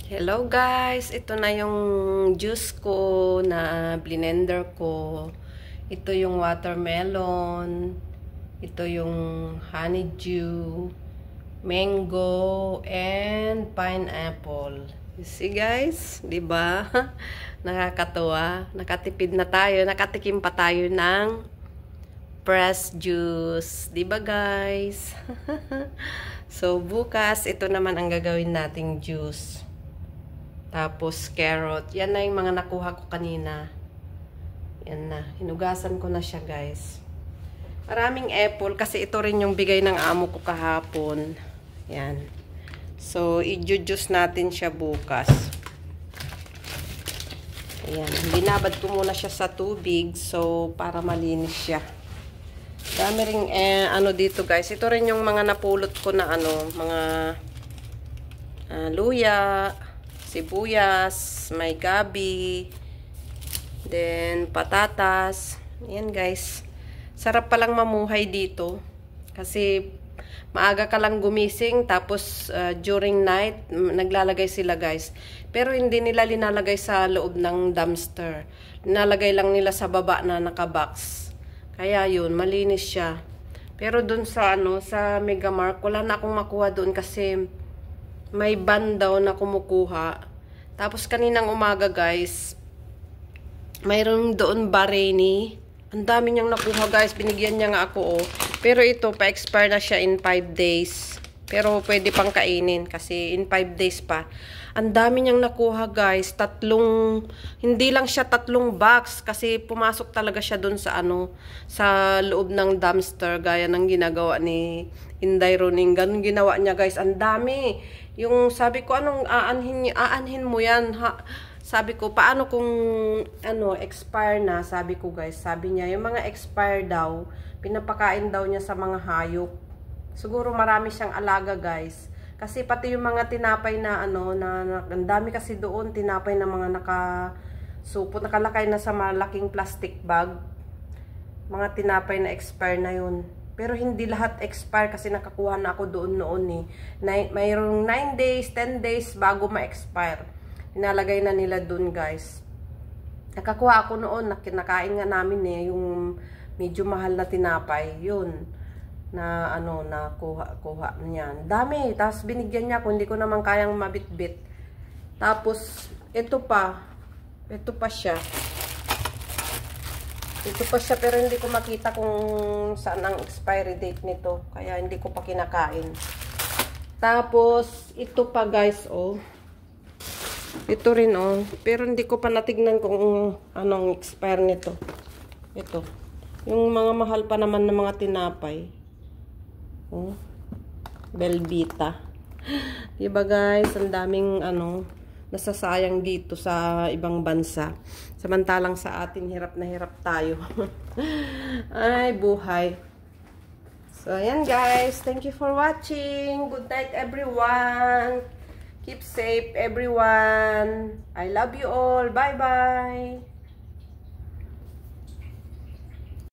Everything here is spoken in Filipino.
Hello guys, ito na yung juice ko na blender ko. Ito yung watermelon. Ito yung honeydew, mango, and pineapple. You see guys, 'di ba? Nakakatuwa. Nakatipid na tayo, nakatikim pa tayo ng pressed juice, 'di ba guys? So bukas ito naman ang gagawin nating juice. Tapos carrot. Yan na yung mga nakuha ko kanina. Yan na. Hinugasan ko na siya guys. Maraming apple kasi ito rin yung bigay ng amo ko kahapon. Yan. So i-juice natin siya bukas. Ayan. Binabad ko muna siya sa tubig. So para malinis siya. Dami ring ano dito guys. Ito rin yung mga napulot ko na ano. Mga luya, sibuyas, may gabi, then patatas. Yan guys. Sarap palang mamuhay dito. Kasi maaga ka lang gumising, tapos during night, naglalagay sila guys. Pero hindi nila linalagay sa loob ng dumpster. Linalagay lang nila sa baba na nakabox. Kaya yun, malinis siya. Pero dun sa ano, sa Megamark, wala na akong makuha doon kasi may ban daw na kumukuha. Tapos kaninang umaga guys, mayroon doon Bareni. Ang dami niyang nakuha guys. Binigyan niya nga ako oh. Pero ito, pa-expire na siya in 5 days. Pero pwede pang kainin kasi in 5 days pa. Ang dami niyang nakuha guys. Hindi lang siya 3 box. Kasi pumasok talaga siya doon sa ano, sa loob ng dumpster. Gaya ng ginagawa ni Inday Roning. Ganun ginawa niya guys. Ang dami. Yung sabi ko, anong aanhin mo yan? Sabi ko, paano kung ano, expire na? Sabi ko guys, sabi niya, yung mga expire daw, pinapakain daw niya sa mga hayop. Siguro marami siyang alaga guys. Kasi pati yung mga tinapay na ano, ang dami kasi doon, tinapay na mga nakasupot, nakalakay na sa malaking plastic bag. Mga tinapay na expire na yun. Pero hindi lahat expire kasi nakakuha na ako doon noon eh. Mayroong 9 days, 10 days bago ma-expire. Inalagay na nila doon guys. Nakakuha ako noon, nakain nga namin eh, yung medyo mahal na tinapay. Yun, na ano, kuha niyan. Dami, tapos binigyan niya ako, hindi ko naman kayang mabitbit. Tapos, ito pa siya. Ito pa siya pero hindi ko makita kung saan ang expiry date nito. Kaya hindi ko pa kinakain. Tapos, ito pa guys, oh. Ito rin, oh. Pero hindi ko pa natignan kung anong expire nito. Ito. Yung mga mahal pa naman ng mga tinapay. Oh. Belvita. Diba guys, ang daming ano, nasasayang dito sa ibang bansa. Samantalang sa atin, hirap na hirap tayo. Ay, buhay. So, ayan guys. Thank you for watching. Good night everyone. Keep safe everyone. I love you all. Bye-bye.